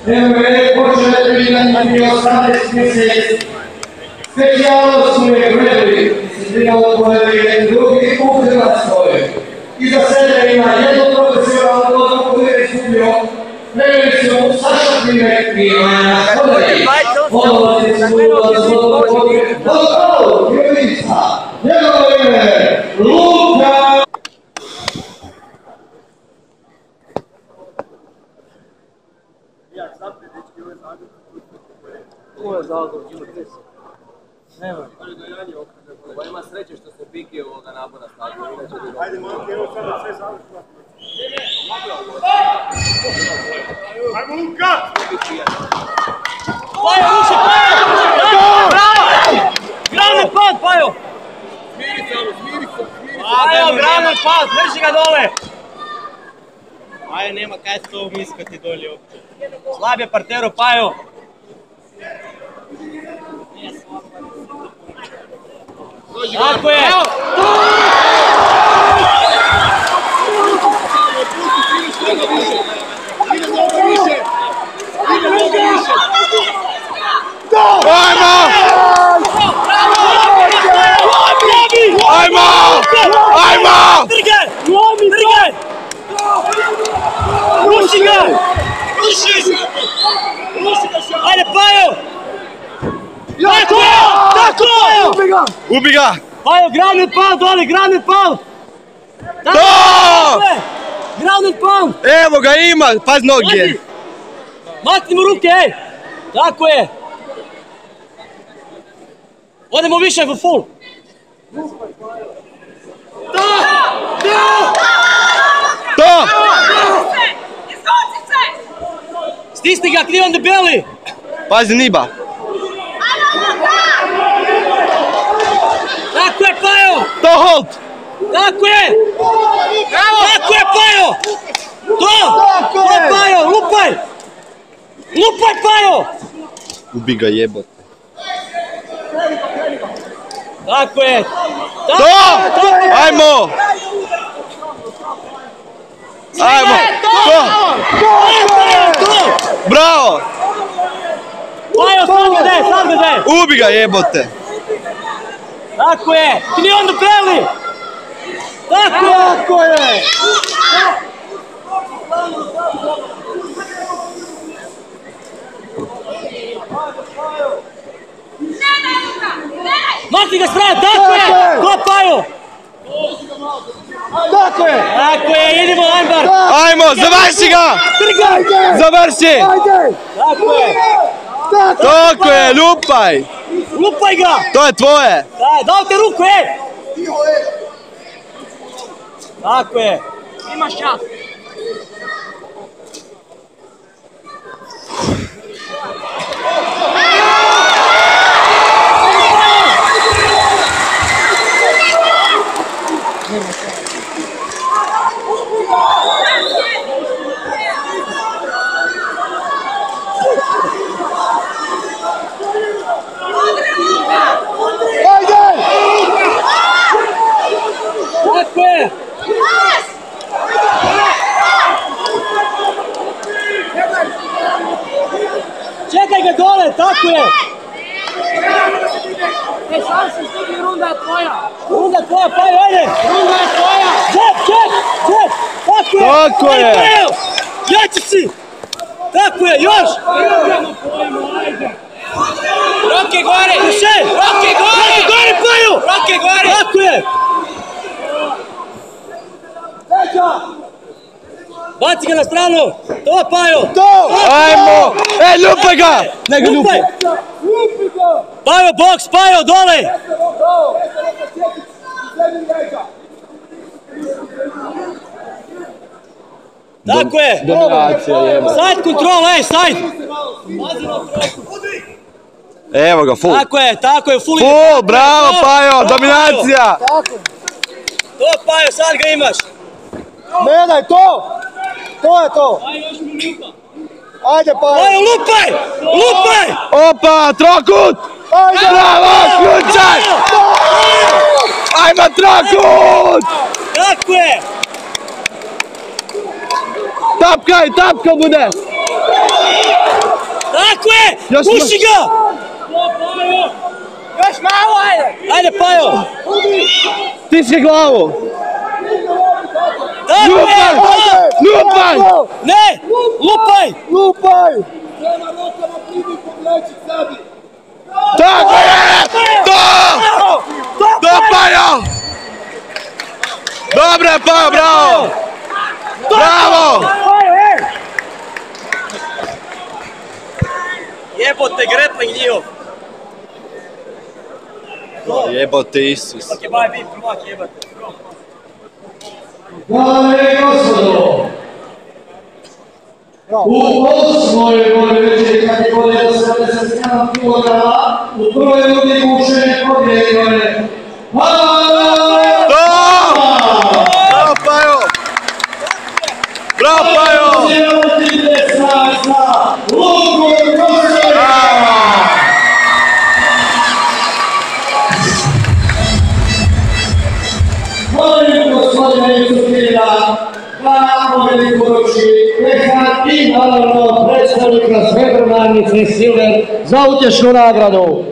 Evo je počeo treniranje bio 18 mjeseci. Specijalo su je gledali, disciplinalo koje je drugi u Hrvatskoj. Iza sebe ima jedno profesionalno godinu koje je izgubio. Preveli su Saša Klimek i Maja Škodaji. Odlazi su da zbog pobjede. Dostao, Jurica, njegovo ime, Luka! Ovo je Zagor, ima 10. Nema. Ovo ima sreće što se Biki ovoga nabora stavio. Ajde, momke, evo sada sve završno. Ajmo, Luka! Pajo, ruši, Pajo! Bravo! Granat pad, Pajo! Smiri se, smiri se. Pajo, granat pad, drži ga dole! Pajo, nema kaj s tobom iskati dolje uopće. Slab je partero, Pajo! Tako je! Ajmo! Ajmo! Ajmo! Trgaj! Trgaj! Ruši ga! Ruši! Ajde, Pajo! Tako je! Tako je! Ubi ga! Pajo, granat pal dole, granat pal! To! Granat pal! Evo ga ima, paz noge! Makni mu ruke, ej! Tako je! Odemo više u full! To! Stisni ga, krivan debeli! Pazi Niba! Tako je, Pajo! To hold! Tako je! Tako je, Pajo! To! To je Pajo, lupaj! Lupaj, Pajo! Ubi ga jebote. Tako je! To! Ajmo! Ajmo! To! To! Bravo! Pajo, sad ga daj, sad ga daj! Ubi ga jebote! Tako je! Krivan debeli! Tako je! Tako je! Makni ga strane, tako je! To Pajo! Tako je! Tako je, idemo Ajmbar! Ajmo, završi ga! Trgajte! Završi! Ajde! Tako je! Tako je, lupaj! Lupaj ga! To je tvoje! Dao te ruku, ej! Tako je! Imaš čas! Tako je! Čekaj ga dole, tako je! Sam se stigli, runda je tvoja! Runda je tvoja, Pajo, ajde! Runda je tvoja! Čep! Tako je! Tako je! Jači si! Tako je, još! Roke gore! Še! Roke gore! Roke gore, Pajo! Roke gore! Tako je! Baci ga na stranu! To, Pajo! To! Ajmo! Lupaj ga! Ne ga lupaj! Pajo, boks, Pajo, dole! Tako je! Dominacija jeba. Side control, ej, side! Evo ga, full. Tako je, full. Full, bravo Pajo, dominacija. To Pajo, sad ga imaš. Ne daj, to! To je to! Ajde Pajo! Pajo, lupaj! Opa, trokut! Ajde! Bravo, ključaj! Ajmo trokut! Tako je! Tapka bude! Tako je! Još Puši ga! Još malo, ajde! Ajde, Pajo! Stiski glavu! Tako je! Lupaj! Ne! Lupaj! Lupaj! Tako je! To Pajo! Dobre Pajo, bravo! Bravo! Jebote, grepling njihov! Jebote Isus. Ok, baj, bi prvak, jebote. Dame i gospodo, u 8. godini večeri kategorije do 77 kg u prvoj rundi mušene pobjedilo je Bravo Pajo! Bravo Pajo! Molim gospodine Jusufina da pobjedi poruči Pehan i naravno predstavnika Srebrnanice Silver za utješnu nagradu.